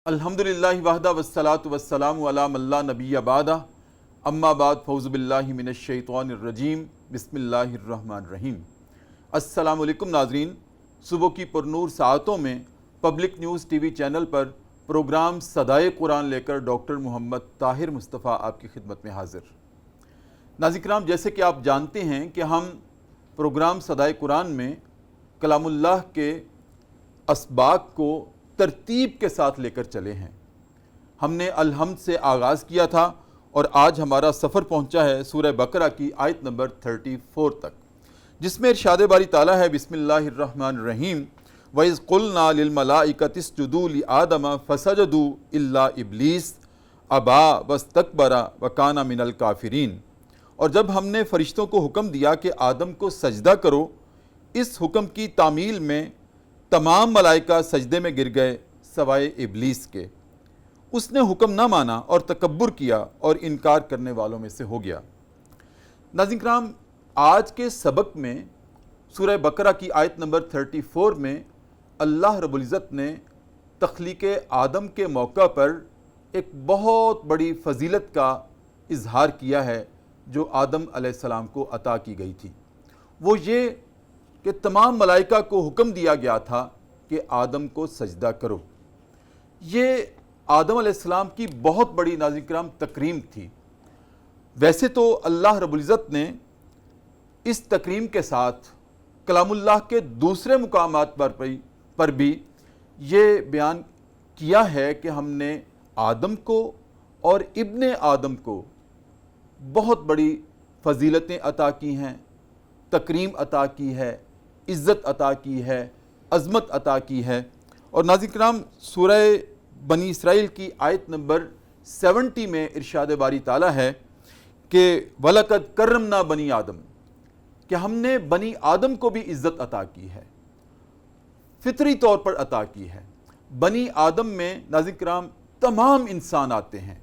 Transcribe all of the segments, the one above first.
الحمدللہ وحدہ والصلاة والسلام علی من لا نبی بعدہ اما بعد فاعوذ باللہ من الشیطان الرجیم بسم اللہ الرحمن الرحیم۔ السلام علیکم ناظرین، صبح کی پرنور ساعتوں میں Public News TV channel پر پروگرام صدائے قرآن لے کر ڈاکٹر محمد طاہر مصطفیٰ آپ کی خدمت میں حاضر۔ ناظرین کرام، جیسے کہ آپ جانتے ہیں کہ ہم پروگرام صدائے قرآن میں کلام اللہ کے اسباق کو ترتیب کے ساتھ لے کر چلے ہیں۔ ہم نے الحمد سے آغاز کیا تھا اور آج ہمارا سفر پہنچا ہے سورہ بقرہ کی آیت نمبر 34 تک، جس میں ارشاد باری تعالیٰ ہے بسم اللہ الرحمن الرحیم وَإِذْ قُلْنَا لِلْمَلَائِكَةِ اسْجُدُوا لِآدَمَ فَسَجَدُوا إِلَّا إِبْلِيسَ أَبَىٰ وَاسْتَكْبَرَ وَكَانَ مِنَ الْكَافِرِينَ۔ اور جب ہم نے فرشتوں کو حکم دیا کہ آدم کو سجدہ کرو، اس حکم کی تعمیل میں تمام ملائکہ سجدے میں گر گئے سوائے ابلیس کے۔ اس نے حکم نہ مانا اور تکبر کیا اور انکار کرنے والوں میں سے ہو گیا۔ ناظرین کرام، آج کے سبق میں سورہ بقرہ کی آیت نمبر 34 میں اللہ رب العزت نے تخلیق آدم کے موقع پر ایک بہت بڑی فضیلت کا اظہار کیا ہے جو آدم علیہ السلام کو عطا کی گئی تھی۔ وہ یہ کہ تمام ملائکہ کو حکم دیا گیا تھا کہ آدم کو سجدہ کرو۔ یہ آدم علیہ السلام کی بہت بڑی ناظرین کرام تکریم تھی۔ ویسے تو اللہ رب العزت نے اس تکریم کے ساتھ کلام اللہ کے دوسرے مقامات پر بھی یہ بیان کیا ہے کہ ہم نے آدم کو اور ابن آدم کو بہت بڑی فضیلتیں عطا کی ہیں، تکریم عطا کی ہے، عزت عطا کی ہے، عظمت عطا کی ہے۔ اور ناظرین کرام، سورہ بنی اسرائیل کی آیت نمبر 70 میں ارشاد باری تعالیٰ ہے کہ وَلَقَدْ كَرَّمْنَا بَنِي آدم، کہ ہم نے بنی آدم کو بھی عزت عطا کی ہے، فطری طور پر عطا کی ہے۔ بنی آدم میں ناظرین کرام تمام انسان آتے ہیں،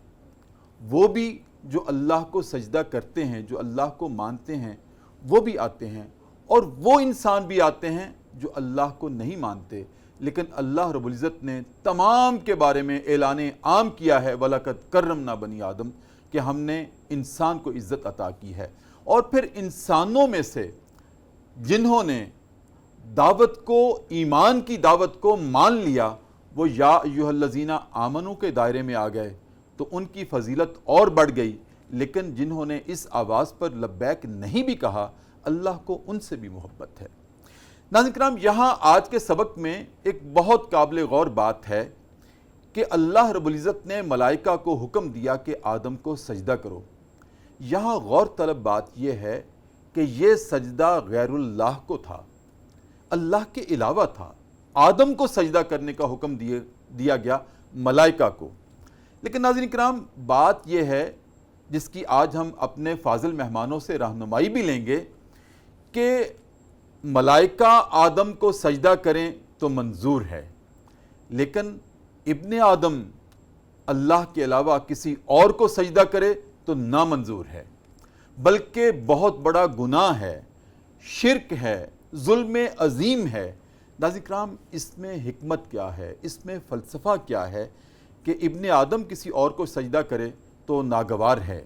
وہ بھی جو اللہ کو سجدہ کرتے ہیں، جو اللہ کو مانتے ہیں، وہ بھی آتے ہیں، اور وہ انسان بھی آتے ہیں جو اللہ کو نہیں مانتے، لیکن اللہ رب العزت نے تمام کے بارے میں اعلان عام کیا ہے وَلَقَدْ كَرَّمْنَا بَنِي آدم، کہ ہم نے انسان کو عزت عطا کی ہے۔ اور پھر انسانوں میں سے جنہوں نے دعوت کو، ایمان کی دعوت کو مان لیا، وہ یا ایھا الذین آمنوا کے دائرے میں آ گئے، تو ان کی فضیلت اور بڑھ گئی۔ لیکن جنہوں نے اس آواز پر لبیک نہیں بھی کہا، اللہ کو ان سے بھی محبت ہے۔ ناظرین کرام، یہاں آج کے سبق میں ایک بہت قابل غور بات ہے کہ اللہ رب العزت نے ملائکہ کو حکم دیا کہ آدم کو سجدہ کرو۔ یہاں غور طلب بات یہ ہے کہ یہ سجدہ غیر اللہ کو تھا، اللہ کے علاوہ تھا۔ آدم کو سجدہ کرنے کا حکم دیا گیا ملائکہ کو۔ لیکن ناظرین کرام، بات یہ ہے جس کی آج ہم اپنے فاضل مہمانوں سے رہنمائی بھی لیں گے کہ ملائکہ آدم کو سجدہ کریں تو منظور ہے، لیکن ابن آدم اللہ کے علاوہ کسی اور کو سجدہ کرے تو نامنظور ہے، بلکہ بہت بڑا گناہ ہے، شرک ہے، ظلم عظیم ہے۔ ناظرین کرام، اس میں حکمت کیا ہے، اس میں فلسفہ کیا ہے کہ ابن آدم کسی اور کو سجدہ کرے تو ناگوار ہے،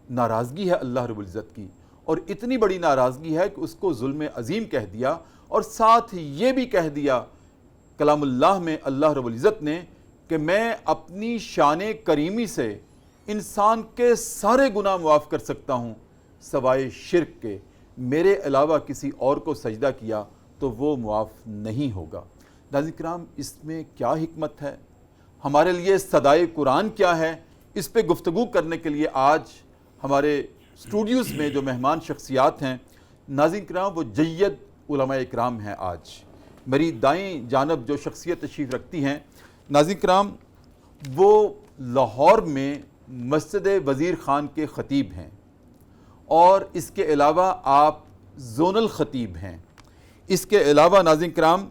ناراضگی ہے اللہ رب العزت کی، اور اتنی بڑی ناراضگی ہے کہ اس کو ظلم عظیم کہہ دیا، اور ساتھ یہ بھی کہہ دیا کلام اللہ میں اللہ رب العزت نے کہ میں اپنی شان کریمی سے انسان کے سارے گناہ معاف کر سکتا ہوں سوائے شرک کے، میرے علاوہ کسی اور کو سجدہ کیا تو وہ معاف نہیں ہوگا۔ ناظرین کرام، اس میں کیا حکمت ہے، ہمارے لیے صدائے قرآن کیا ہے، اس پہ گفتگو کرنے کے لیے آج ہمارے اسٹوڈیوز میں جو مہمان شخصیات ہیں ناظرین کرام، وہ جید علماء اکرام ہیں۔ آج میری دائیں جانب جو شخصیت تشریف رکھتی ہیں ناظرین کرام، وہ لاہور میں مسجد وزیر خان کے خطیب ہیں، اور اس کے علاوہ آپ زونل خطیب ہیں۔ اس کے علاوہ ناظرین کرام،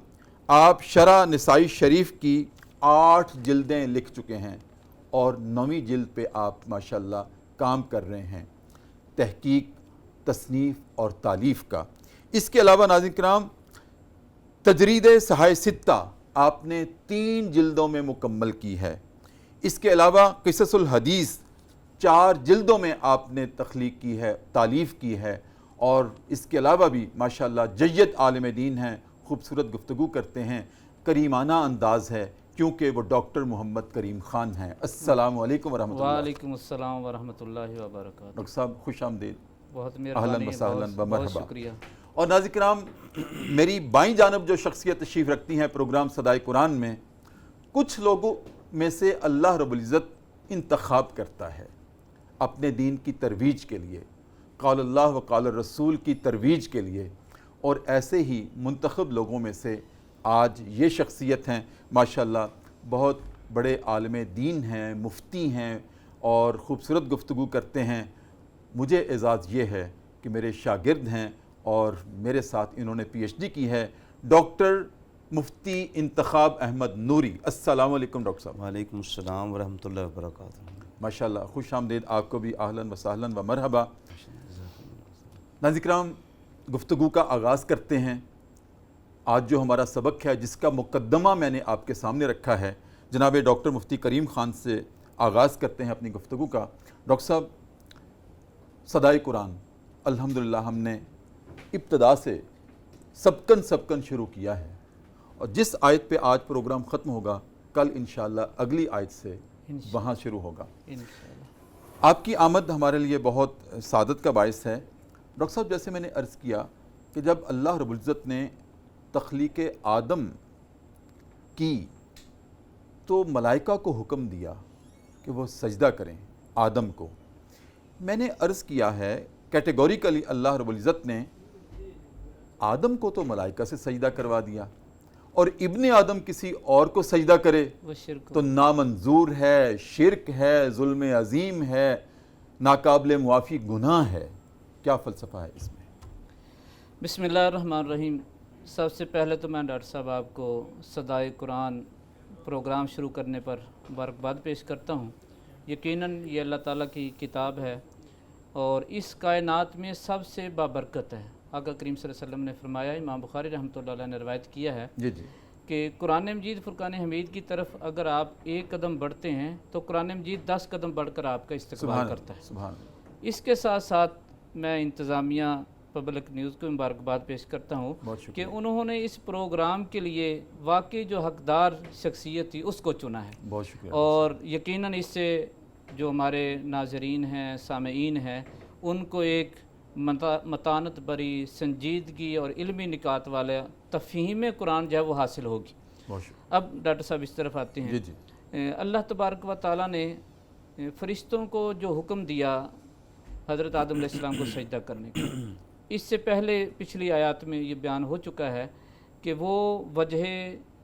آپ شرح نسائی شریف کی 8 جلدیں لکھ چکے ہیں، اور 9ویں جلد پہ آپ ماشاءاللہ کام کر رہے ہیں، تحقیق، تصنیف اور تالیف کا۔ اس کے علاوہ ناظرین کرام، تجرید صحائح ستہ آپ نے 3 جلدوں میں مکمل کی ہے۔ اس کے علاوہ قصص الحدیث 4 جلدوں میں آپ نے تخلیق کی ہے، تالیف کی ہے، اور اس کے علاوہ بھی ماشاءاللہ جید عالم دین ہیں، خوبصورت گفتگو کرتے ہیں، کریمانہ انداز ہے، کیونکہ وہ ڈاکٹر محمد کریم خان ہیں۔ السلام علیکم ورحمۃ اللہ۔ وعلیکم السلام ورحمۃ اللہ وبرکاتہ۔ ڈاکٹر صاحب خوش آمدید، بہت اہلاً مہربانی، وسہلاً و بہت مرحبا۔ شکریہ۔ اور ناظرین کرام، میری بائیں جانب جو شخصیت تشریف رکھتی ہیں پروگرام صدائے قرآن میں، کچھ لوگوں میں سے اللہ رب العزت انتخاب کرتا ہے اپنے دین کی ترویج کے لیے، قال اللہ و قال الرسول کی ترویج کے لیے، اور ایسے ہی منتخب لوگوں میں سے آج یہ شخصیت ہیں، ماشاءاللہ بہت بڑے عالم دین ہیں، مفتی ہیں، اور خوبصورت گفتگو کرتے ہیں۔ مجھے اعزاز یہ ہے کہ میرے شاگرد ہیں اور میرے ساتھ انہوں نے پی ایچ ڈی کی ہے، ڈاکٹر مفتی انتخاب احمد نوری۔ السلام علیکم ڈاکٹر صاحب۔ وعلیکم السلام ورحمۃ اللہ وبرکاتہ۔ ماشاءاللہ خوش آمدید، آپ کو بھی اہلاً و سہلاً و مرحبا۔ ناظرین کرام، گفتگو کا آغاز کرتے ہیں۔ آج جو ہمارا سبق ہے، جس کا مقدمہ میں نے آپ کے سامنے رکھا ہے، جناب ڈاکٹر مفتی کریم خان سے آغاز کرتے ہیں اپنی گفتگو کا۔ ڈاکٹر صاحب، صدائے قرآن الحمدللہ ہم نے ابتدا سے سبکن شروع کیا ہے، اور جس آیت پہ آج پروگرام ختم ہوگا، کل انشاءاللہ اگلی آیت سے وہاں شروع ہوگا۔ آپ کی آمد ہمارے لیے بہت سعادت کا باعث ہے۔ ڈاکٹر صاحب، جیسے میں نے عرض کیا کہ جب اللہ رب العزت نے تخلیق آدم کی تو ملائکہ کو حکم دیا کہ وہ سجدہ کریں آدم کو۔ میں نے عرض کیا ہے کیٹیگوریکلی اللہ رب العزت نے آدم کو تو ملائکہ سے سجدہ کروا دیا، اور ابن آدم کسی اور کو سجدہ کرے تو نامنظور ہے، شرک ہے، ظلم عظیم ہے، ناقابل معافی گناہ ہے۔ کیا فلسفہ ہے اس میں؟ بسم اللہ الرحمن الرحیم۔ سب سے پہلے تو میں ڈاکٹر صاحب آپ کو صدائے قرآن پروگرام شروع کرنے پر مبارکباد پیش کرتا ہوں۔ یقیناً یہ اللہ تعالیٰ کی کتاب ہے اور اس کائنات میں سب سے بابرکت ہے۔ آقا کریم صلی اللہ علیہ وسلم نے فرمایا، امام بخاری رحمۃ اللہ علیہ نے روایت کیا ہے کہ قرآن مجید فرقان حمید کی طرف اگر آپ 1 قدم بڑھتے ہیں تو قرآن مجید 10 قدم بڑھ کر آپ کا استقبال کرتا ہے۔ سبحان اللہ۔ اس کے ساتھ ساتھ میں انتظامیہ پبلک نیوز کو مبارکباد پیش کرتا ہوں کہ انہوں نے اس پروگرام کے لیے واقعی جو حقدار شخصیت تھی اس کو چنا ہے۔ بہت شکریہ۔ اور یقیناً اس سے جو ہمارے ناظرین ہیں، سامعین ہیں، ان کو ایک متانت بری، سنجیدگی اور علمی نکات والا تفہیم قرآن جو ہے وہ حاصل ہوگی۔ اب ڈاکٹر صاحب اس طرف آتے ہیں۔ اللہ تبارک و تعالیٰ نے فرشتوں کو جو حکم دیا حضرت آدم علیہ السلام کو سجدہ کرنے کا، اس سے پہلے پچھلی آیات میں یہ بیان ہو چکا ہے کہ وہ وجہ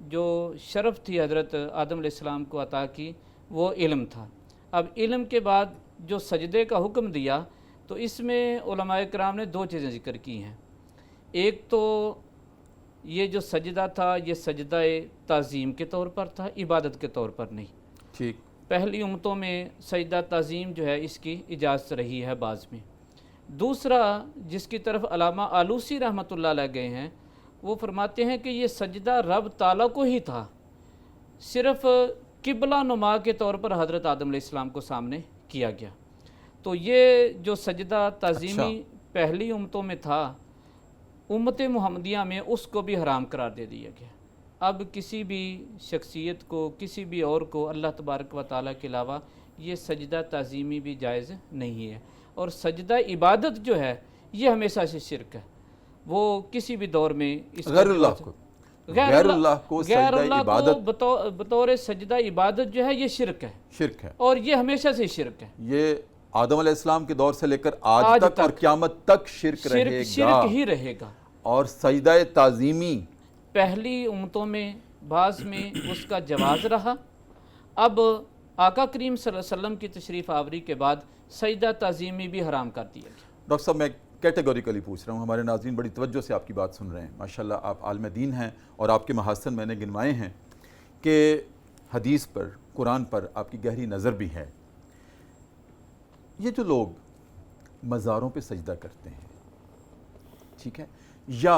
جو شرف تھی حضرت آدم علیہ السلام کو عطا کی وہ علم تھا۔ اب علم کے بعد جو سجدے کا حکم دیا تو اس میں علماء کرام نے 2 چیزیں ذکر کی ہیں۔ ایک تو یہ جو سجدہ تھا یہ سجدہ تعظیم کے طور پر تھا، عبادت کے طور پر نہیں۔ ٹھیک۔ پہلی امتوں میں سجدہ تعظیم جو ہے اس کی اجازت رہی ہے بعض میں۔ دوسرا جس کی طرف علامہ آلوسی رحمۃ اللہ علیہ گئے ہیں، وہ فرماتے ہیں کہ یہ سجدہ رب تعالیٰ کو ہی تھا، صرف قبلہ نما کے طور پر حضرت آدم علیہ السلام کو سامنے کیا گیا۔ تو یہ جو سجدہ تعظیمی پہلی امتوں میں تھا، امت محمدیہ میں اس کو بھی حرام قرار دے دیا گیا۔ اب کسی بھی شخصیت کو، کسی بھی اور کو اللہ تبارک و تعالیٰ کے علاوہ یہ سجدہ تعظیمی بھی جائز نہیں ہے۔ اور سجدہ عبادت جو ہے یہ ہمیشہ سے شرک ہے، وہ کسی بھی دور میں اس غیر اللہ کو بطور سجدہ عبادت جو ہے یہ شرک ہے، اور یہ ہمیشہ سے شرک ہے۔ یہ آدم علیہ السلام کے دور سے لے کر آج تک اور قیامت تک شرک ہی رہے گا۔ اور سجدہ تعظیمی پہلی امتوں میں بعض میں اس کا جواز رہا، اب آقا کریم صلی اللہ علیہ وسلم کی تشریف آوری کے بعد سجدہ تعظیمی بھی حرام کر دیا گیا۔ ڈاکٹر صاحب، میں کیٹیگوریکلی پوچھ رہا ہوں، ہمارے ناظرین بڑی توجہ سے آپ کی بات سن رہے ہیں، ماشاءاللہ آپ عالم دین ہیں، اور آپ کے محاسن میں نے گنوائے ہیں کہ حدیث پر، قرآن پر آپ کی گہری نظر بھی ہے۔ یہ جو لوگ مزاروں پہ سجدہ کرتے ہیں، ٹھیک ہے، یا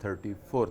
34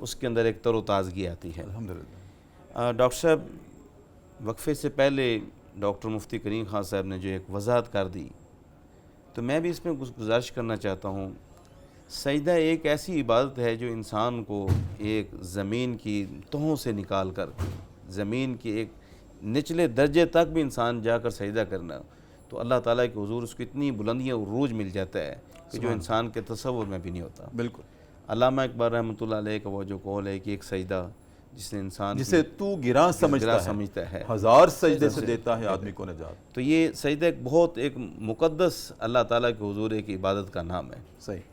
اس کے اندر ایک تر و تازگی آتی ہے۔ الحمدللہ۔ ڈاکٹر صاحب، وقفے سے پہلے ڈاکٹر مفتی کریم خان صاحب نے جو ایک وضاحت کر دی، تو میں بھی اس میں کچھ گزارش کرنا چاہتا ہوں۔ سجدہ ایک ایسی عبادت ہے جو انسان کو ایک زمین کی تہوں سے نکال کر، زمین کی ایک نچلے درجے تک بھی انسان جا کر سجدہ کرنا، تو اللہ تعالیٰ کے حضور اس کو اتنی بلندی اور عروج مل جاتا ہے کہ جو انسان کے تصور میں بھی نہیں ہوتا۔ بالکل۔ علامہ اقبال رحمۃ اللہ علیہ کا وہ جو قول ہے کہ ایک سجدہ جس نے انسان جسے تو گراں سمجھتا ہے، ہزار سجدے سے دیتا ہے آدمی کو نجات۔ تو یہ سجدہ ایک بہت ایک مقدس اللہ تعالیٰ کے حضور ایک عبادت کا نام ہے۔ صحیح۔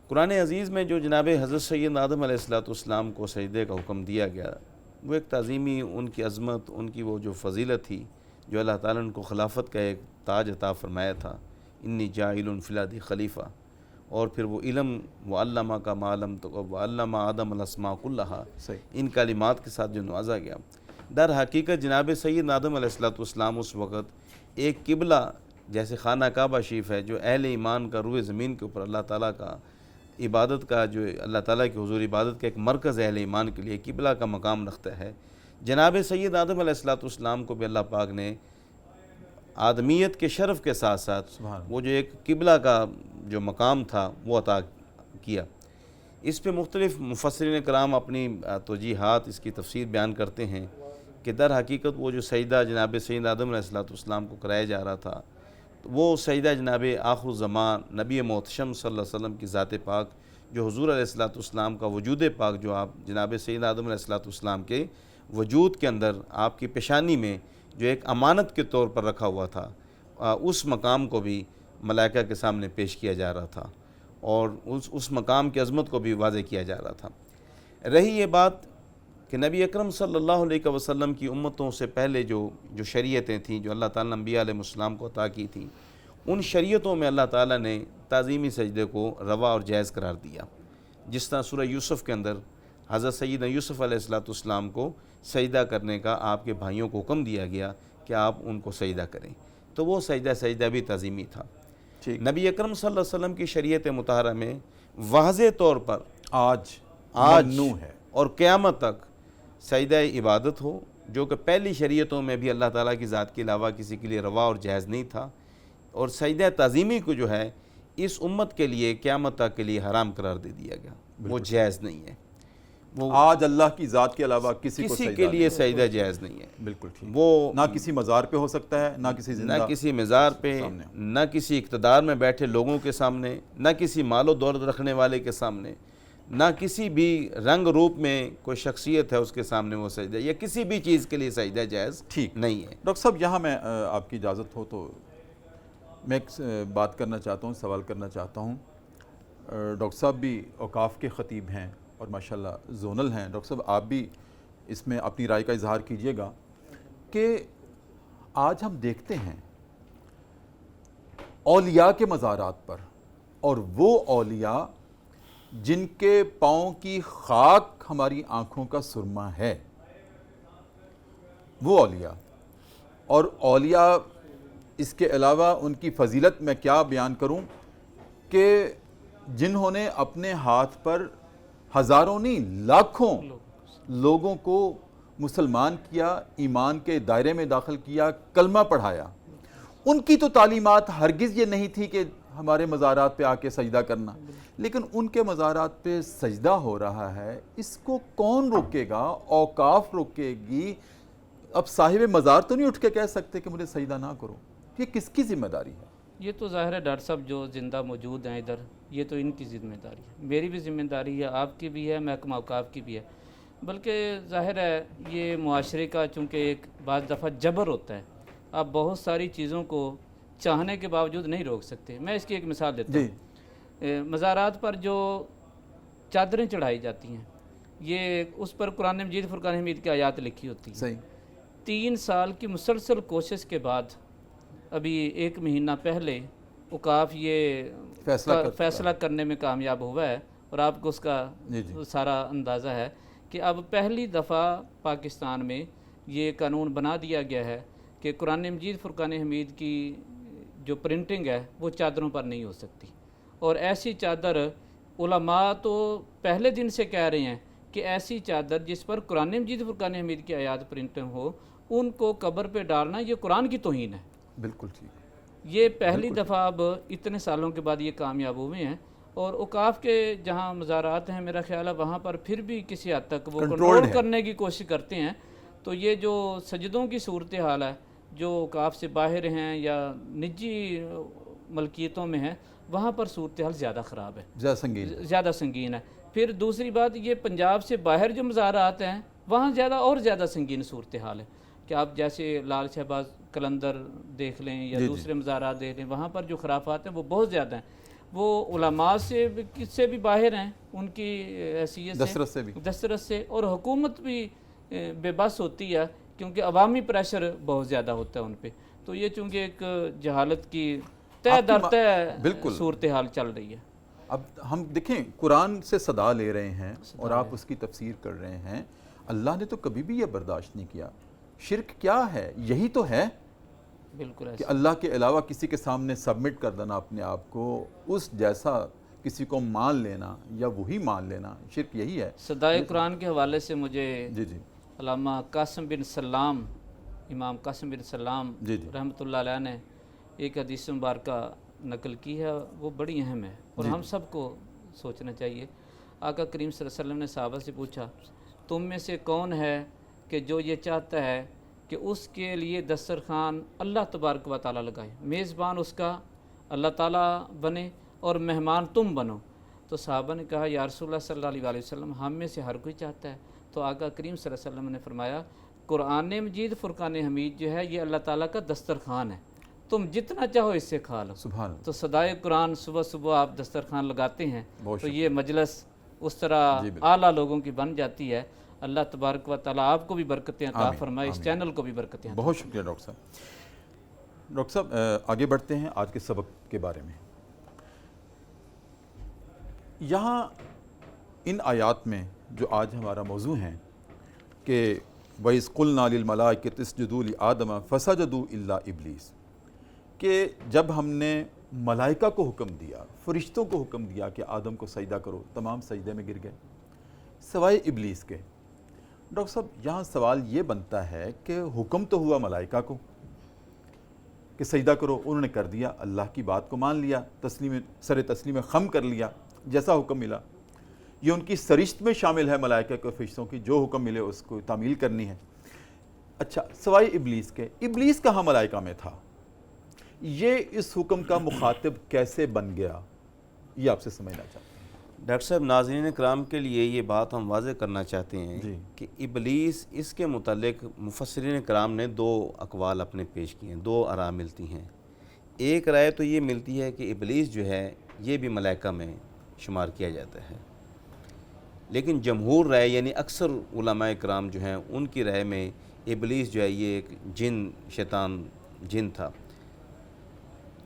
قرآن عزیز میں جو جناب حضرت سید آدم علیہ السلام کو سجدے کا حکم دیا گیا، وہ ایک تعظیمی ان کی عظمت، ان کی وہ جو فضیلت تھی جو اللہ تعالیٰ نے ان کو خلافت کا ایک تاج عطا فرمایا تھا، انی جاعل فی الارض خلیفہ، اور پھر وہ علم وعلمہ کا ما لم وعلم آدم الاسماء کلہا، ان کلمات کے ساتھ جو نوازا گیا۔ در حقیقت جناب سید آدم علیہ السلام اس وقت ایک قبلہ جیسے خانہ کعبہ شریف ہے جو اہل ایمان کا روئے زمین کے اوپر اللہ تعالیٰ کا عبادت کا، جو اللہ تعالیٰ کے حضور عبادت کا ایک مرکز اہل ایمان کے لیے قبلہ کا مقام رکھتا ہے۔ جناب سید آدم علیہ السلام کو بھی اللہ پاک نے آدمیت کے شرف کے ساتھ ساتھ وہ جو ایک قبلہ کا جو مقام تھا وہ عطا کیا۔ اس پہ مختلف مفسرین کرام اپنی توجیحات، اس کی تفسیر بیان کرتے ہیں کہ در حقیقت وہ جو سجدہ جناب سید آدم علیہ السلام کو کرایا جا رہا تھا، وہ سجدہ جناب آخر الزمان نبی محتشم صلی اللہ علیہ وسلم کی ذات پاک، جو حضور علیہ السلام کا وجود پاک جو آپ جناب سید آدم علیہ السلام کے وجود کے اندر آپ کی پیشانی میں جو ایک امانت کے طور پر رکھا ہوا تھا، اس مقام کو بھی ملائکہ کے سامنے پیش کیا جا رہا تھا اور اس مقام کی عظمت کو بھی واضح کیا جا رہا تھا۔ رہی یہ بات کہ نبی اکرم صلی اللہ علیہ وسلم کی امتوں سے پہلے جو شریعتیں تھیں جو اللہ تعالیٰ نے انبیاء علیہ السلام کو عطا کی تھیں، ان شریعتوں میں اللہ تعالیٰ نے تعظیمی سجدے کو روا اور جائز قرار دیا۔ جس طرح سورہ یوسف کے اندر حضرت سیدنا یوسف علیہ السلام کو سجدہ کرنے کا آپ کے بھائیوں کو حکم دیا گیا کہ آپ ان کو سجدہ کریں، تو وہ سجدہ بھی تعظیمی تھا۔ نبی اکرم صلی اللہ علیہ وسلم کی شریعت مطہرہ میں واضح طور پر آج ممنوع ہے اور قیامت تک سجدہ عبادت ہو، جو کہ پہلی شریعتوں میں بھی اللہ تعالیٰ کی ذات کے علاوہ کسی کے لیے روا اور جائز نہیں تھا، اور سجدہ تعظیمی کو جو ہے اس امت کے لیے قیامت تک کے لیے حرام قرار دے دیا گیا، وہ جائز نہیں ہے۔ وہ آج اللہ کی ذات کے علاوہ کسی کے لیے سجدہ جائز نہیں ہے۔ بالکل ٹھیک۔ وہ نہ کسی مزار پہ ہو سکتا ہے، نہ کسی زندہ، نہ کسی مزار پہ، نہ کسی اقتدار میں بیٹھے لوگوں کے سامنے، نہ کسی مال و دولت رکھنے والے کے سامنے، نہ کسی بھی رنگ روپ میں کوئی شخصیت ہے اس کے سامنے وہ سجدہ یا کسی بھی چیز کے لیے سجدہ جائز ٹھیک نہیں ہے۔ ڈاکٹر صاحب، یہاں میں آپ کی اجازت ہو تو میں ایک بات کرنا چاہتا ہوں، سوال کرنا چاہتا ہوں۔ ڈاکٹر صاحب بھی اوقاف کے خطیب ہیں اور ماشاءاللہ زونل ہیں۔ ڈاکٹر صاحب آپ بھی اس میں اپنی رائے کا اظہار کیجئے گا کہ آج ہم دیکھتے ہیں اولیاء کے مزارات پر، اور وہ اولیاء جن کے پاؤں کی خاک ہماری آنکھوں کا سرما ہے، وہ اولیاء، اور اولیاء اس کے علاوہ ان کی فضیلت میں کیا بیان کروں کہ جنہوں نے اپنے ہاتھ پر ہزاروں نہیں لاکھوں لوگوں کو مسلمان کیا، ایمان کے دائرے میں داخل کیا، کلمہ پڑھایا۔ ان کی تو تعلیمات ہرگز یہ نہیں تھی کہ ہمارے مزارات پہ آ کے سجدہ کرنا، لیکن ان کے مزارات پہ سجدہ ہو رہا ہے۔ اس کو کون روکے گا؟ اوقاف روکے گی؟ اب صاحب مزار تو نہیں اٹھ کے کہہ سکتے کہ مجھے سجدہ نہ کرو۔ یہ کس کی ذمہ داری ہے؟ یہ تو ظاہر ہے ڈاکٹر صاحب جو زندہ موجود ہیں ادھر، یہ تو ان کی ذمہ داری ہے، میری بھی ذمہ داری ہے، آپ کی بھی ہے، محکمہ اوقاف کی بھی ہے۔ بلکہ ظاہر ہے یہ معاشرے کا چونکہ ایک بعض دفعہ جبر ہوتا ہے، آپ بہت ساری چیزوں کو چاہنے کے باوجود نہیں روک سکتے۔ میں اس کی ایک مثال دیتا ہوں۔ مزارات پر جو چادریں چڑھائی جاتی ہیں، یہ اس پر قرآن مجید فرقان حمید کی آیات لکھی ہوتی ہیں۔ 3 سال کی مسلسل کوشش کے بعد ابھی 1 مہینہ پہلے اوقاف یہ فیصلہ کرنے میں کامیاب ہوا ہے، اور آپ کو اس کا سارا اندازہ ہے کہ اب پہلی دفعہ پاکستان میں یہ قانون بنا دیا گیا ہے کہ قرآن مجید فرقان حمید کی جو پرنٹنگ ہے وہ چادروں پر نہیں ہو سکتی، اور ایسی چادر علماء تو پہلے دن سے کہہ رہے ہیں کہ ایسی چادر جس پر قرآن مجید فرقان حمید کی آیات پرنٹ ہو ان کو قبر پہ ڈالنا یہ قرآن کی توہین ہے۔ بالکل ٹھیک۔ یہ پہلی دفعہ اب اتنے سالوں کے بعد یہ کامیاب ہوئے ہیں، اور اوقاف کے جہاں مزارات ہیں میرا خیال ہے وہاں پر پھر بھی کسی حد تک وہ کنٹرول کرنے کی کوشش کرتے ہیں۔ تو یہ جو سجدوں کی صورتحال ہے جو اوقاف سے باہر ہیں یا نجی ملکیتوں میں ہیں وہاں پر صورتحال زیادہ خراب ہے، زیادہ سنگین ہے۔ پھر دوسری بات یہ پنجاب سے باہر جو مزارات ہیں وہاں زیادہ سنگین صورتحال ہے کہ آپ جیسے لال شہباز قلندر دیکھ لیں یا دوسرے مزارات دیکھ لیں، وہاں پر جو خرافات ہیں وہ بہت زیادہ ہیں، وہ علماء سے بھی باہر ہیں ان کی حیثیت سے، دسترس سے، اور حکومت بھی بے بس ہوتی ہے کیونکہ عوامی پریشر بہت زیادہ ہوتا ہے ان پہ۔ تو یہ چونکہ ایک جہالت کی طے در طے صورتحال چل رہی ہے۔ اب ہم دیکھیں قرآن سے صدا لے رہے ہیں اور آپ اس کی تفسیر کر رہے ہیں، اللہ نے تو کبھی بھی یہ برداشت نہیں کیا۔ شرک کیا ہے؟ یہی تو ہے بالکل کہ اللہ کے علاوہ کسی کے سامنے سبمٹ کر دینا اپنے آپ کو، اس جیسا کسی کو مان لینا یا وہی مان لینا، شرک یہی ہے۔ صدائے قرآن کے حوالے سے مجھے جی علامہ قاسم بن سلام، امام قاسم بن سلام رحمۃ اللہ علیہ نے ایک حدیث مبارکہ نقل کی ہے، وہ بڑی اہم ہے اور ہم سب کو سوچنا چاہیے۔ آقا کریم صلی اللہ علیہ وسلم نے صحابہ سے پوچھا تم میں سے کون ہے کہ جو یہ چاہتا ہے کہ اس کے لیے دسترخوان اللہ تبارک و تعالیٰ لگائے، میزبان اس کا اللہ تعالیٰ بنے اور مہمان تم بنو؟ تو صحابہ نے کہا یا رسول اللہ صلی اللہ علیہ وسلم ہم میں سے ہر کوئی چاہتا ہے۔ تو آقا کریم صلی اللہ علیہ وسلم نے فرمایا قرآن مجید فرقان حمید جو ہے یہ اللہ تعالیٰ کا دسترخوان ہے، تم جتنا چاہو اس سے کھا لو۔ سبحان اللہ۔ تو صدائے قرآن صبح آپ دسترخوان لگاتے ہیں تو یہ مجلس اس طرح اعلیٰ لوگوں کی بن جاتی ہے۔ اللہ تبارک و تعالیٰ آپ کو بھی برکتیں عطا فرمائے، اس چینل کو بھی برکتیں عطا۔ بہت شکریہ ڈاکٹر صاحب۔ ڈاکٹر صاحب آگے بڑھتے ہیں آج کے سبق کے بارے میں۔ یہاں ان آیات میں جو آج ہمارا موضوع ہیں کہ وَإِذْ قُلْنَا لِلْمَلَائِكَةِ اسْجُدُوا لِآدَمَ فَسَجَدُوا إِلَّا إِبْلِيسَ، کہ جب ہم نے ملائکہ کو حکم دیا، فرشتوں کو حکم دیا کہ آدم کو سجدہ کرو، تمام سجدے میں گر گئے سوائے ابلیس کے۔ ڈاکٹر صاحب یہاں سوال یہ بنتا ہے کہ حکم تو ہوا ملائکہ کو کہ سجدہ کرو، انہوں نے کر دیا، اللہ کی بات کو مان لیا، سر تسلیم خم کر لیا جیسا حکم ملا۔ یہ ان کی سرشت میں شامل ہے ملائکہ کے فرشتوں کی، جو حکم ملے اس کو تعمیل کرنی ہے۔ اچھا سوائے ابلیس کے، ابلیس کہاں ملائکہ میں تھا؟ یہ اس حکم کا مخاطب کیسے بن گیا، یہ آپ سے سمجھنا چاہتے ہیں۔ ڈاکٹر صاحب ناظرین کرام کے لیے یہ بات ہم واضح کرنا چاہتے ہیں کہ ابلیس، اس کے متعلق مفسرین کرام نے دو اقوال اپنے پیش کیے ہیں، دو آراء ملتی ہیں۔ ایک رائے تو یہ ملتی ہے کہ ابلیس جو ہے یہ بھی ملائکہ میں شمار کیا جاتا ہے، لیکن جمہور رائے یعنی اکثر علماء کرام جو ہیں ان کی رائے میں ابلیس جو ہے یہ ایک شیطان جن تھا،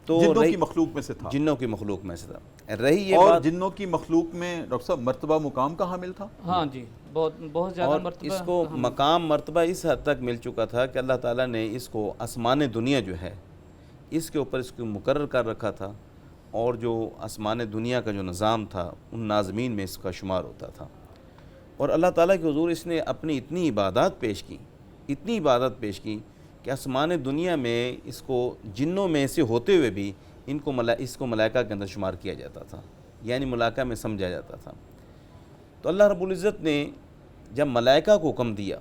تو جنوں کی مخلوق میں سے تھا، جنوں کی مخلوق میں سے تھا۔ رہی یہ اور بات، جنوں کی مخلوق میں ڈاکٹر صاحب مرتبہ مقام کا حامل تھا؟ ہاں جی، بہت زیادہ مرتبہ اس کو مقام مرتبہ اس حد تک مل چکا تھا کہ اللہ تعالیٰ نے اس کو آسمان دنیا جو ہے اس کے اوپر اس کو مقرر کر رکھا تھا، اور جو آسمان دنیا کا جو نظام تھا ان ناظمین میں اس کا شمار ہوتا تھا۔ اور اللہ تعالیٰ کے حضور اس نے اپنی اتنی عبادات پیش کی کہ آسمان دنیا میں اس کو جنوں میں سے ہوتے ہوئے بھی اس کو ملائکہ کے اندر شمار کیا جاتا تھا، یعنی ملائکہ میں سمجھا جاتا تھا۔ تو اللہ رب العزت نے جب ملائکہ کو حکم دیا،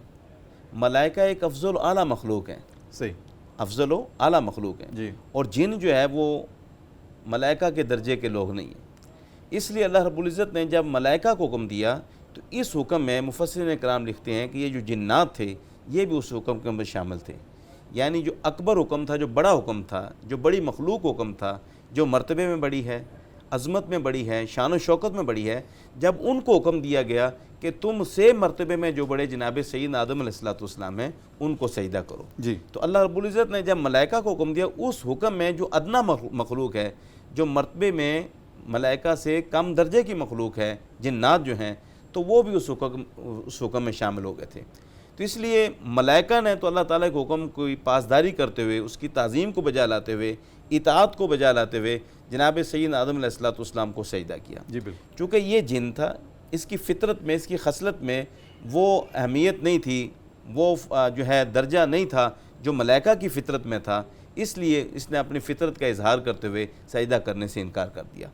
ملائکہ ایک افضل و اعلیٰ مخلوق ہیں، صحیح، افضل و اعلیٰ مخلوق ہیں، اور جن جو ہے وہ ملائکہ کے درجے کے لوگ نہیں ہیں۔ اس لیے اللہ رب العزت نے جب ملائکہ کو حکم دیا تو اس حکم میں مفسرین کرام لکھتے ہیں کہ یہ جو جنات تھے یہ بھی اس حکم کے اندر شامل تھے، یعنی جو اکبر حکم تھا، جو بڑا حکم تھا، جو بڑی مخلوق حکم تھا، جو مرتبے میں بڑی ہے، عظمت میں بڑی ہے، شان و شوکت میں بڑی ہے، جب ان کو حکم دیا گیا کہ تم سے مرتبے میں جو بڑے جناب سیدنا آدم علیہ السلام ہیں ان کو سجدہ کرو، تو اللہ رب العزت نے جب ملائکہ کو حکم دیا اس حکم میں جو ادنا مخلوق ہے، جو مرتبے میں ملائکہ سے کم درجے کی مخلوق ہے، جنات جو ہیں، تو وہ بھی اس حکم میں شامل ہو گئے تھے۔ تو اس لیے ملائکہ نے تو اللہ تعالیٰ کے حکم کو پاسداری کرتے ہوئے، اس کی تعظیم کو بجا لاتے ہوئے، اطاعت کو بجا لاتے ہوئے جناب سیدنا آدم علیہ السلام کو سجدہ کیا۔ جی بالکل، چونکہ یہ جن تھا، اس کی فطرت میں، اس کی خصلت میں وہ اہمیت نہیں تھی، وہ جو ہے درجہ نہیں تھا جو ملائکہ کی فطرت میں تھا، اس لیے اس نے اپنی فطرت کا اظہار کرتے ہوئے سجدہ کرنے سے انکار کر دیا۔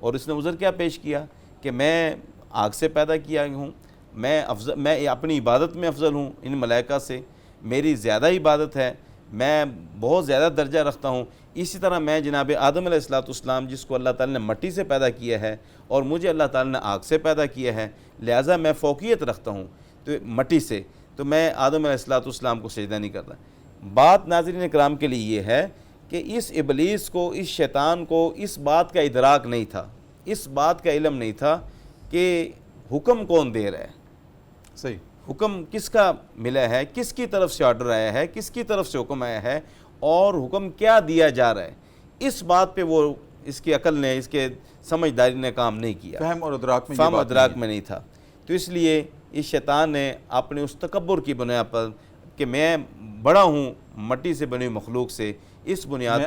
اور اس نے عذر کیا پیش کیا کہ میں آگ سے پیدا کیا ہوں، میں اپنی عبادت میں افضل ہوں ان ملائکہ سے، میری زیادہ عبادت ہے، میں بہت زیادہ درجہ رکھتا ہوں۔ اسی طرح میں جناب آدم علیہ السلام جس کو اللہ تعالیٰ نے مٹی سے پیدا کیا ہے اور مجھے اللہ تعالیٰ نے آگ سے پیدا کیا ہے، لہٰذا میں فوقیت رکھتا ہوں تو مٹی سے، تو میں آدم علیہ السلام کو سجدہ نہیں کرتا۔ بات ناظرین کرام کے لیے یہ ہے کہ اس ابلیس کو، اس شیطان کو اس بات کا ادراک نہیں تھا، اس بات کا علم نہیں تھا کہ حکم کون دے رہا ہے، صحیح، حکم کس کا ملا ہے، کس کی طرف سے آرڈر آیا ہے، کس کی طرف سے حکم آیا ہے اور حکم کیا دیا جا رہا ہے، اس بات پہ وہ اس کی عقل نے، اس کے سمجھداری نے کام نہیں کیا، فہم اور ادراک میں فہم ادراک میں نہیں تھا۔ تو اس لیے اس شیطان نے اپنے اس تکبر کی بنیاد پر کہ میں بڑا ہوں مٹی سے بنی مخلوق سے، اس بنیاد پہ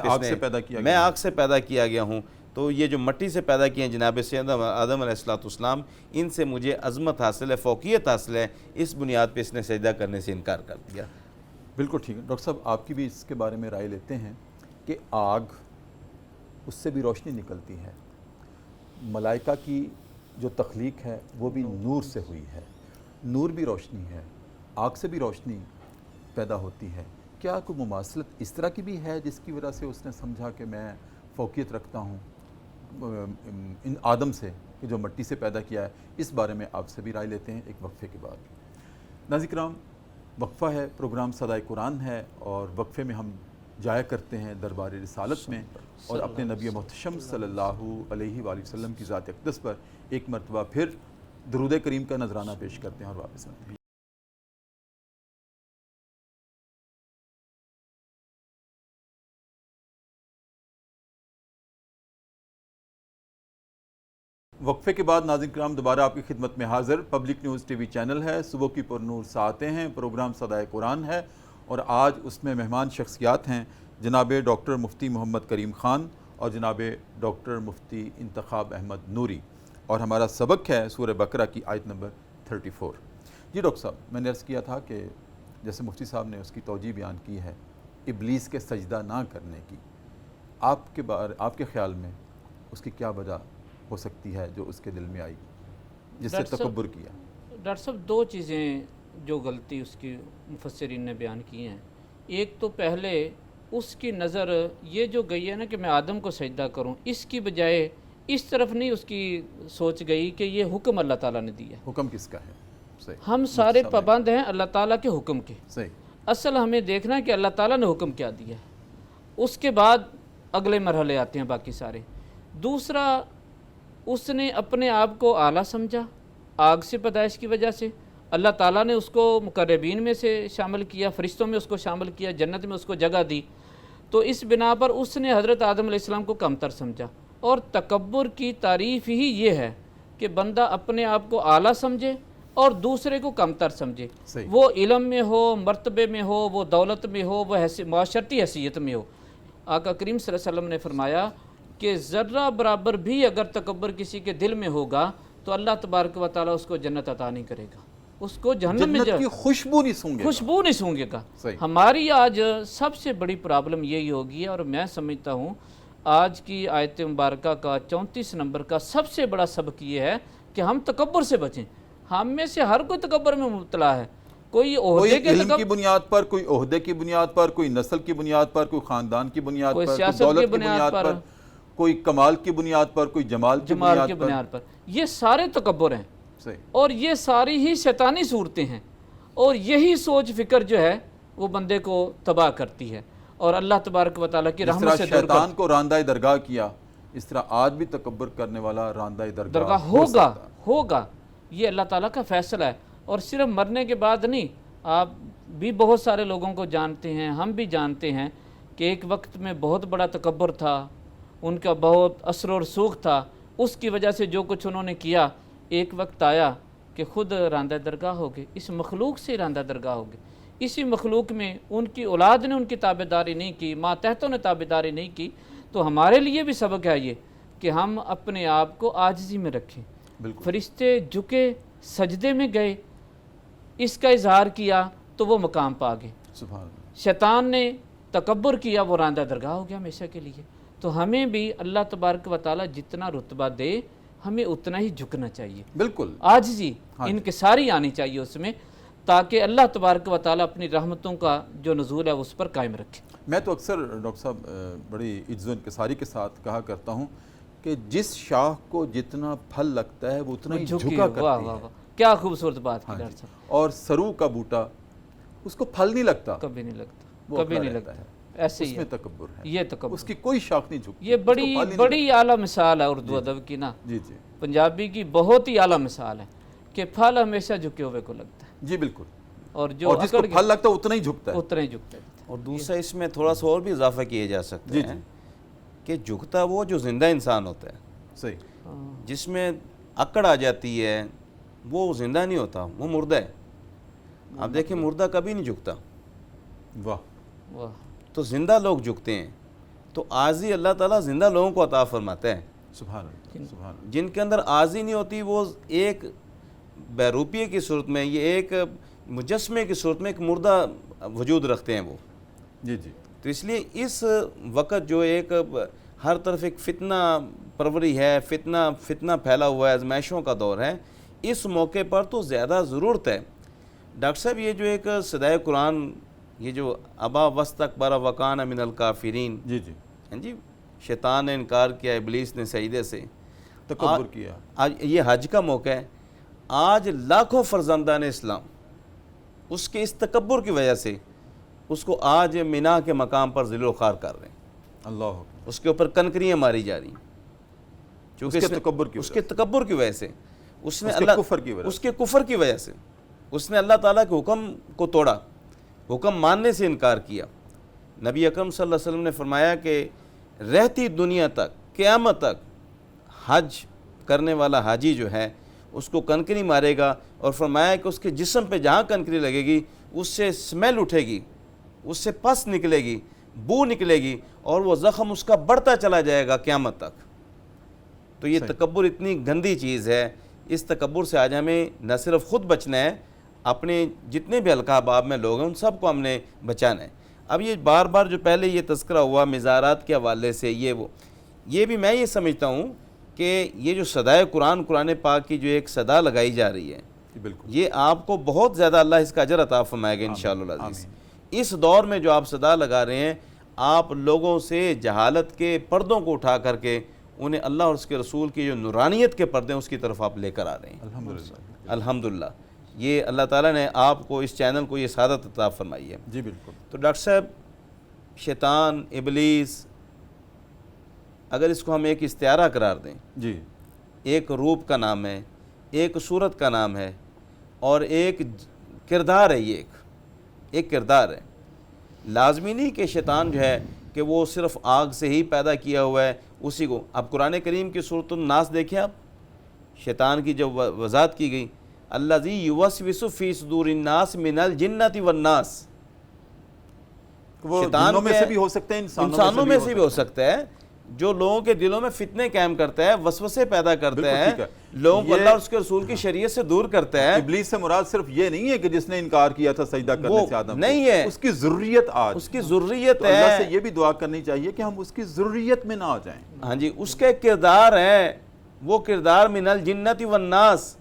میں آگ سے پیدا کیا گیا ہوں، تو یہ جو مٹی سے پیدا کیے ہیں جناب سیدنا آدم علیہ السلام، ان سے مجھے عظمت حاصل ہے، فوقیت حاصل ہے، اس بنیاد پہ اس نے سجدہ کرنے سے انکار کر دیا۔ بالکل ٹھیک ہے ڈاکٹر صاحب، آپ کی بھی اس کے بارے میں رائے لیتے ہیں کہ آگ، اس سے بھی روشنی نکلتی ہے، ملائکہ کی جو تخلیق ہے وہ بھی نور سے ہوئی ہے، نور بھی روشنی ہے، آگ سے بھی روشنی پیدا ہوتی ہے، کیا کوئی مماثلت اس طرح کی بھی ہے جس کی وجہ سے اس نے سمجھا کہ میں فوقیت رکھتا ہوں ان آدم سے کہ جو مٹی سے پیدا کیا ہے؟ اس بارے میں آپ سے بھی رائے لیتے ہیں ایک وقفے کے بعد۔ ناظرین کرام، وقفہ ہے، پروگرام صدائے قرآن ہے، اور وقفے میں ہم جایا کرتے ہیں دربار رسالت میں اور اپنے نبی محتشم صلی اللہ علیہ وآلہ وسلم کی ذات اقدس پر ایک مرتبہ پھر درود کریم کا نذرانہ پیش کرتے ہیں اور واپس آتے ہیں۔ وقفے کے بعد ناظرین کرام دوبارہ آپ کی خدمت میں حاضر۔ Public News TV channel ہے، صبح کی پر نور ساعتیں ہیں، پروگرام صدائے قرآن ہے، اور آج اس میں مہمان شخصیات ہیں جناب ڈاکٹر مفتی محمد کریم خان اور جناب ڈاکٹر مفتی انتخاب احمد نوری، اور ہمارا سبق ہے سورہ بقرہ کی آیت نمبر 34۔ جی ڈاکٹر صاحب، میں نے عرض کیا تھا کہ جیسے مفتی صاحب نے اس کی توجیہ بیان کی ہے ابلیس کے سجدہ نہ کرنے کی، آپ کے خیال میں اس کی کیا وجہ ہو سکتی ہے جو اس کے دل میں آئی جس سے تکبر کیا؟ ڈاکٹر صاحب، دو چیزیں جو غلطی اس کی مفسرین نے بیان کی ہیں۔ ایک تو پہلے اس کی نظر یہ جو گئی ہے نا کہ میں آدم کو سجدہ کروں، اس کی بجائے اس طرف نہیں اس کی سوچ گئی کہ یہ حکم اللہ تعالیٰ نے دیا۔ حکم کس کا ہے؟ صحیح، ہم سارے پابند ہیں اللہ تعالیٰ کے حکم کے۔ صحیح، اصل ہمیں دیکھنا ہے کہ اللہ تعالیٰ نے حکم کیا دیا ہے، اس کے بعد اگلے مرحلے آتے ہیں باقی سارے۔ دوسرا، اس نے اپنے آپ کو اعلیٰ سمجھا آگ سے پیدائش کی وجہ سے، اللہ تعالیٰ نے اس کو مقربین میں سے شامل کیا، فرشتوں میں اس کو شامل کیا، جنت میں اس کو جگہ دی، تو اس بنا پر اس نے حضرت آدم علیہ السلام کو کمتر سمجھا۔ اور تکبر کی تعریف ہی یہ ہے کہ بندہ اپنے آپ کو اعلیٰ سمجھے اور دوسرے کو کمتر سمجھے، وہ علم میں ہو، مرتبے میں ہو، وہ دولت میں ہو، وہ معاشرتی حیثیت میں ہو۔ آقا کریم صلی اللہ علیہ وسلم نے فرمایا کہ ذرہ برابر بھی اگر تکبر کسی کے دل میں ہوگا تو اللہ تبارک و تعالیٰ اس کو جنت عطا نہیں کرے گا، اس کو جہنم میں جنت کی خوشبو نہیں سونگے گا۔ ہماری آج سب سے بڑی پرابلم یہی ہوگی، اور میں سمجھتا ہوں آج کی آیت مبارکہ کا 34 نمبر کا سب سے بڑا سبق یہ ہے کہ ہم تکبر سے بچیں۔ ہم میں سے ہر کوئی تکبر میں مبتلا ہے، کوئی عہدے کے علم کی بنیاد پر، کوئی عہدے کی بنیاد پر، کوئی نسل کی بنیاد پر، کوئی خاندان کی بنیاد پر، کوئی دولت کی بنیاد پر، کوئی کمال کی بنیاد پر، کوئی جمال کی بنیاد پر، یہ سارے تکبر ہیں اور یہ ساری ہی شیطانی صورتیں ہیں، اور یہی سوچ فکر جو ہے وہ بندے کو تباہ کرتی ہے اور اللہ تبارک و تعالیٰ کی رحمت سے دور کرتی ہے۔ شیطان کو راندہ درگاہ کیا، اس طرح آج بھی تکبر کرنے والا راندہ درگاہ ہوگا۔ یہ اللہ تعالیٰ کا فیصلہ ہے، اور صرف مرنے کے بعد نہیں۔ آپ بھی بہت سارے لوگوں کو جانتے ہیں، ہم بھی جانتے ہیں کہ ایک وقت میں بہت بڑا تکبر تھا، ان کا بہت اثر و رسوخ تھا، اس کی وجہ سے جو کچھ انہوں نے کیا، ایک وقت آیا کہ خود راندہ درگاہ ہو گئے، اس مخلوق سے راندہ درگاہ ہو گئے۔ اسی مخلوق میں ان کی اولاد نے ان کی تابعداری نہیں کی، ماتحتوں نے تابعداری نہیں کی، تو ہمارے لیے بھی سبق ہے یہ کہ ہم اپنے آپ کو عاجزی میں رکھیں، بالکل فرشتے جھکے سجدے میں گئے، اس کا اظہار کیا تو وہ مقام پا گئے۔ سبحان اللہ۔ شیطان نے تکبر کیا، وہ راندہ درگاہ ہو گیا ہمیشہ کے لیے۔ تو ہمیں بھی اللہ تبارک و تعالیٰ جتنا رتبہ دے ہمیں اتنا ہی جھکنا چاہیے، بالکل عاجزی انکساری آنی چاہیے اس میں، تاکہ اللہ تبارک و تعالیٰ اپنی رحمتوں کا جو نزول ہے اس پر قائم رکھے۔ میں تو اکثر ڈاکٹر صاحب بڑی عجز و انکساری کے ساتھ کہا کرتا ہوں کہ جس شاخ کو جتنا پھل لگتا ہے وہ اتنا ہی جھکا کرتی واہ ہے۔ واہ واہ، کیا خوبصورت بات کی ڈاکٹر صاحب۔ اور سرو کا بوٹا، اس کو پھل نہیں لگتا، کبھی نہیں لگتا، وہ کبھی اکڑا نہیں رہتا لگتا، ہے۔ ایسے اس ہی میں ہے تکبر ہے، یہ تکبر، اس کی کوئی شاخ نہیں جھکتی، یہ اس کو پھل بڑی ہی نہیں بڑی اعلیٰ مثال ہے اردو ادب کی نا، جی جی پنجابی کی بہت ہی اعلیٰ مثال ہے کہ پھل ہمیشہ جھکے ہوئے کو لگتا ہے، جی بالکل، اور جو اور جس کو اکڑ پھل لگتا ہے اتنا ہی جھکتا ہے۔ اتنا ہی جھکتا ہے۔ اور دوسرا اس میں تھوڑا سا اور بھی اضافہ کیا جا سکتا ہے کہ جھکتا وہ جو زندہ انسان ہوتا ہے، صحیح، جس میں اکڑ آ جاتی ہے، وہ زندہ نہیں ہوتا، وہ مردہ ہے۔ آپ دیکھیں مردہ کبھی نہیں جھکتا، واہ واہ، تو زندہ لوگ جھکتے ہیں۔ تو عاجزی اللہ تعالیٰ زندہ لوگوں کو عطا فرماتا ہے۔ سبحان اللہ، سبحان اللہ، جن کے اندر عاجزی نہیں ہوتی وہ ایک بیروپیے کی صورت میں، یہ ایک مجسمے کی صورت میں ایک مردہ وجود رکھتے ہیں وہ۔ جی جی تو اس لیے اس وقت جو ایک ہر طرف ایک فتنہ پروری ہے، فتنہ پھیلا ہوا ہے، آزمائشوں کا دور ہے، اس موقع پر تو زیادہ ضرورت ہے۔ ڈاکٹر صاحب یہ جو ایک صدائے قرآن، یہ جو ابا واستکبر وکان من الکافرین، جی جی، ہاں جی، شیطان نے انکار کیا، ابلیس نے سجدے سے، تکبر کیا، آج یہ حج کا موقع ہے، آج لاکھوں فرزندان اسلام اس کے اس تکبر کی وجہ سے اس کو آج مینا کے مقام پر ذل و خوار کر رہے ہیں، اللہ اکبر، اس کے اوپر کنکریاں ماری جا رہی ہیں، چونکہ اس کے تکبر کی اس وجہ کے تکبر کی وجہ سے، اس نے اس کے اللہ کفر کی وجہ اس کے کفر کی وجہ سے اس نے اللہ تعالیٰ کے حکم کو توڑا، حکم ماننے سے انکار کیا۔ نبی اکرم صلی اللہ علیہ وسلم نے فرمایا کہ رہتی دنیا تک، قیامت تک حج کرنے والا حاجی جو ہے اس کو کنکری مارے گا، اور فرمایا کہ اس کے جسم پہ جہاں کنکری لگے گی اس سے اسمیل اٹھے گی، اس سے پس نکلے گی، بو نکلے گی، اور وہ زخم اس کا بڑھتا چلا جائے گا قیامت تک۔ تو یہ تکبر اتنی گندی چیز ہے، اس تکبر سے آج ہمیں نہ صرف خود بچنا ہے، اپنے جتنے بھی حلقہ احباب میں لوگ ہیں ان سب کو ہم نے بچانا ہے۔ اب یہ بار بار جو پہلے یہ تذکرہ ہوا مزارات کے حوالے سے، یہ بھی میں یہ سمجھتا ہوں کہ یہ جو صدائے قرآن پاک کی جو ایک صدا لگائی جا رہی ہے، بالکل، یہ آپ کو بہت زیادہ اللہ اس کا اجر عطا فرمائے گا انشاءاللہ العزیز۔ اس دور میں جو آپ صدا لگا رہے ہیں، آپ لوگوں سے جہالت کے پردوں کو اٹھا کر کے انہیں اللہ اور اس کے رسول کی جو نورانیت کے پردے ہیں اس کی طرف آپ لے کر آ رہے ہیں الحمدللہ، الحمدللہ۔ یہ اللہ تعالیٰ نے آپ کو اس چینل کو یہ سعادت عطا فرمائی ہے۔ جی بالکل، تو ڈاکٹر صاحب، شیطان، ابلیس، اگر اس کو ہم ایک استعارہ قرار دیں، جی ایک روپ کا نام ہے، ایک صورت کا نام ہے، اور ایک کردار ہے، یہ ایک کردار ہے۔ لازمی نہیں کہ شیطان جو ہے کہ وہ صرف آگ سے ہی پیدا کیا ہوا ہے اسی کو۔ اب قرآن کریم کی سورۃ الناس دیکھیں آپ، شیطان کی جب وضاحت کی گئی، الذی یوسوس فی صدور الناس من الجنۃ والناس، وہ شیطان جنوں میں کیا سے ہے؟ بھی ہو سکتے ہیں، انسانوں میں سے بھی ہو سکتا ہے، جو لوگوں کے دلوں میں فتنے قائم کرتا ہے، وسوسے پیدا کرتا بالکل ہے، ٹھیک ہے۔ لوگوں کو یہ اللہ اور اس کے رسول کی شریعت سے دور کرتا ہے۔ ابلیس سے مراد صرف یہ نہیں ہے کہ جس نے انکار کیا تھا سجدہ کرنے سے آدم کو، نہیں ہے، اس کی ضروریت آج، اس کی ضروریت تو اللہ سے ہے، یہ بھی دعا کرنی چاہیے کہ ہم اس کی ضروریت میں نہ آ جائیں۔ ہاں جی، اس کا ایک کردار ہے، وہ کردار من الجنۃ والناس،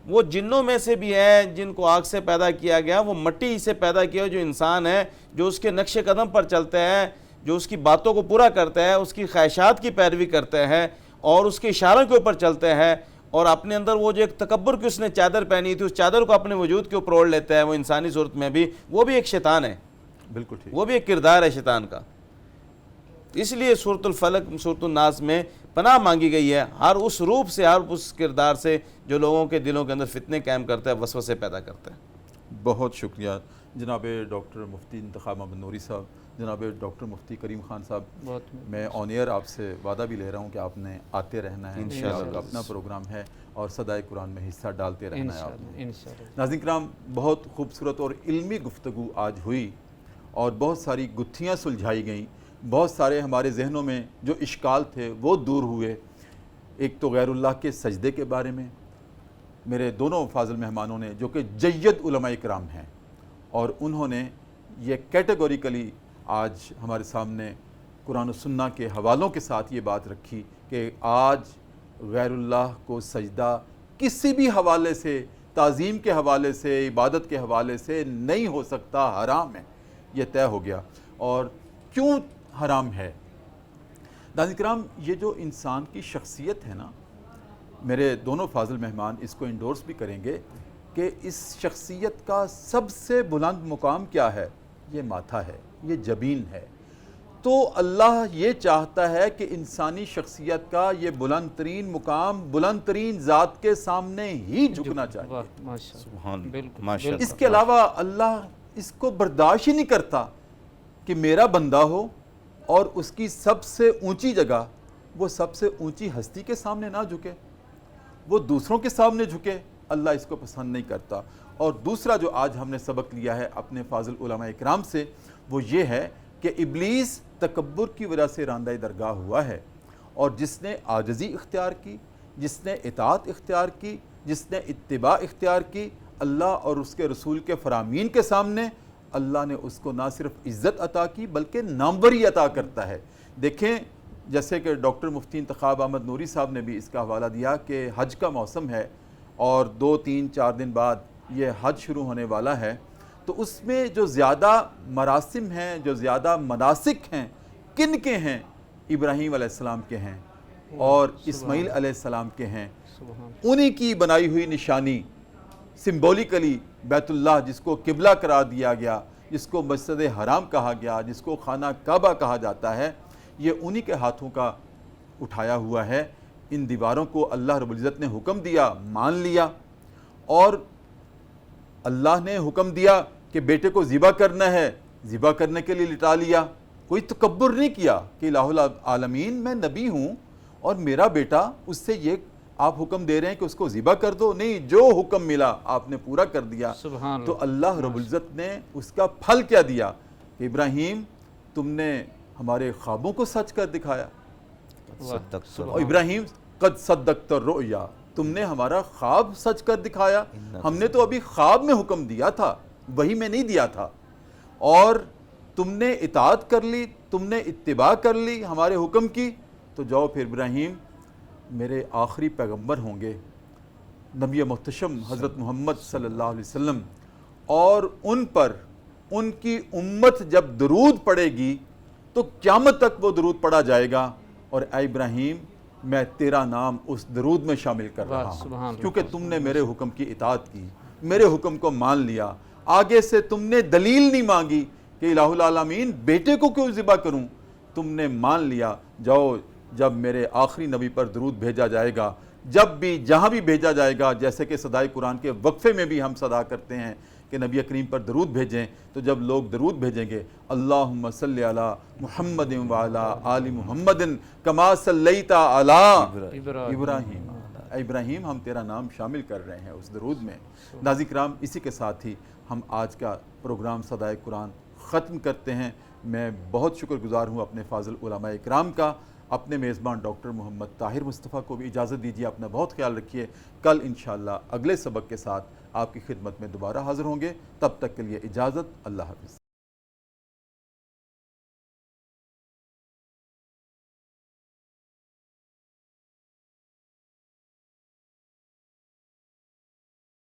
وہ جنوں میں سے بھی ہے جن کو آگ سے پیدا کیا گیا، وہ مٹی سے پیدا کیا جو انسان ہے، جو اس کے نقش قدم پر چلتا ہے، جو اس کی باتوں کو پورا کرتا ہے، اس کی خواہشات کی پیروی کرتا ہے اور اس کے اشاروں کے اوپر چلتا ہے، اور اپنے اندر وہ جو ایک تکبر کی اس نے چادر پہنی تھی، اس چادر کو اپنے وجود کے اوپر اوڑھ لیتا ہے، وہ انسانی صورت میں بھی، وہ بھی ایک شیطان ہے، بالکل ٹھیک، وہ بھی ایک کردار ہے شیطان کا۔ اس لیے سورۃ الفلق، سورۃ الناس میں پناہ مانگی گئی ہے ہر اس روپ سے، ہر اس کردار سے جو لوگوں کے دلوں کے اندر فتنے قائم کرتا ہے، وسوسے پیدا کرتا ہے۔ بہت شکریہ جناب ڈاکٹر مفتی انتخاب محمد نوری صاحب، جناب ڈاکٹر مفتی کریم خان صاحب، میں آن ایئر آپ سے وعدہ بھی لے رہا ہوں کہ آپ نے آتے رہنا ہے، انشاءاللہ آپ کا اپنا پروگرام ہے اور صدائے قرآن میں حصہ ڈالتے رہنا ہے آپ نے۔ ناظرین کرام، بہت خوبصورت اور علمی گفتگو آج ہوئی اور بہت ساری گتھیاں سلجھائی گئیں، بہت سارے ہمارے ذہنوں میں جو اشکال تھے وہ دور ہوئے۔ ایک تو غیر اللہ کے سجدے کے بارے میں، میرے دونوں فاضل مہمانوں نے جو کہ جید علماء کرام ہیں، اور انہوں نے یہ کیٹیگوریکلی آج ہمارے سامنے قرآن و سنہ کے حوالوں کے ساتھ یہ بات رکھی کہ آج غیر اللہ کو سجدہ کسی بھی حوالے سے، تعظیم کے حوالے سے، عبادت کے حوالے سے نہیں ہو سکتا، حرام ہے، یہ طے ہو گیا۔ اور کیوں حرام ہے؟ ناظرین کرام، یہ جو انسان کی شخصیت ہے نا، میرے دونوں فاضل مہمان اس کو انڈورس بھی کریں گے کہ اس شخصیت کا سب سے بلند مقام کیا ہے؟ یہ ماتھا ہے، یہ جبین ہے۔ تو اللہ یہ چاہتا ہے کہ انسانی شخصیت کا یہ بلند ترین مقام بلند ترین ذات کے سامنے ہی جھکنا چاہیے۔ سبحان بالکل، ماشاء اس کے علاوہ اللہ اس کو برداشت ہی نہیں کرتا کہ میرا بندہ ہو اور اس کی سب سے اونچی جگہ وہ سب سے اونچی ہستی کے سامنے نہ جھکے، وہ دوسروں کے سامنے جھکے۔ اللہ اس کو پسند نہیں کرتا۔ اور دوسرا جو آج ہم نے سبق لیا ہے اپنے فاضل علماء اکرام سے، وہ یہ ہے کہ ابلیس تکبر کی وجہ سے راندہ درگاہ ہوا ہے، اور جس نے عاجزی اختیار کی، جس نے اطاعت اختیار کی، جس نے اتباع اختیار کی، اللہ اور اس کے رسول کے فرامین کے سامنے اللہ نے اس کو نہ صرف عزت عطا کی بلکہ ناموری عطا کرتا ہے۔ دیکھیں، جیسے کہ ڈاکٹر مفتی انتخاب احمد نوری صاحب نے بھی اس کا حوالہ دیا کہ حج کا موسم ہے اور 2 3 4 دن بعد یہ حج شروع ہونے والا ہے، تو اس میں جو زیادہ مراسم ہیں، جو زیادہ مناسک ہیں، کن کے ہیں؟ ابراہیم علیہ السلام کے ہیں اور اسماعیل علیہ السلام کے ہیں۔ انہی کی بنائی ہوئی نشانی سمبولیکلی بیت اللہ، جس کو قبلہ قرار دیا گیا، جس کو مسجد حرام کہا گیا، جس کو خانہ کعبہ کہا جاتا ہے، یہ انہی کے ہاتھوں کا اٹھایا ہوا ہے۔ ان دیواروں کو اللہ رب العزت نے حکم دیا، مان لیا، اور اللہ نے حکم دیا کہ بیٹے کو ذبح کرنا ہے، ذبح کرنے کے لیے لٹا لیا۔ کوئی تکبر نہیں کیا کہ الہ العالمین میں نبی ہوں اور میرا بیٹا، اس سے یہ آپ حکم دے رہے ہیں کہ اس کو ذبح کر دو؟ نہیں، جو حکم ملا آپ نے پورا کر دیا۔ تو اللہ رب العزت نے اس کا پھل کیا دیا کہ ابراہیم، تم نے ہمارے خوابوں کو سچ کر دکھایا، اور ابراہیم قد صدقت الرؤیا، تم نے ہمارا خواب سچ کر دکھایا۔ ہم نے تو ابھی خواب میں حکم دیا تھا، وحی میں نہیں دیا تھا، اور تم نے اطاعت کر لی، تم نے اتباع کر لی ہمارے حکم کی، تو جاؤ پھر ابراہیم، میرے آخری پیغمبر ہوں گے نبی محتشم حضرت محمد صلی اللہ علیہ وسلم، اور ان پر ان کی امت جب درود پڑے گی تو قیامت تک وہ درود پڑا جائے گا، اور اے ابراہیم، میں تیرا نام اس درود میں شامل کر رہا ہوں، کیونکہ تم نے میرے حکم کی اطاعت کی، میرے حکم کو مان لیا۔ آگے سے تم نے دلیل نہیں مانگی کہ الہ العالمین بیٹے کو کیوں ذبح کروں، تم نے مان لیا۔ جاؤ، جب میرے آخری نبی پر درود بھیجا جائے گا، جب بھی جہاں بھی بھیجا جائے گا، جیسے کہ صدائے قرآن کے وقفے میں بھی ہم صدا کرتے ہیں کہ نبی کریم پر درود بھیجیں، تو جب لوگ درود بھیجیں گے، اللہم صلی علی محمد وعلی آل محمد کما صلیت علی ابراہیم۔ اے ابراہیم، ہم تیرا نام شامل کر رہے ہیں اس درود میں۔ ناظرین کرام، اسی کے ساتھ ہی ہم آج کا پروگرام صدائے قرآن ختم کرتے ہیں۔ میں بہت شکر گزار ہوں اپنے فاضل علماء اکرام کا، اپنے میزبان ڈاکٹر محمد طاہر مصطفیٰ کو بھی اجازت دیجیے۔ اپنا بہت خیال رکھیے۔ کل انشاءاللہ اگلے سبق کے ساتھ آپ کی خدمت میں دوبارہ حاضر ہوں گے۔ تب تک کے لیے اجازت، اللہ حافظ۔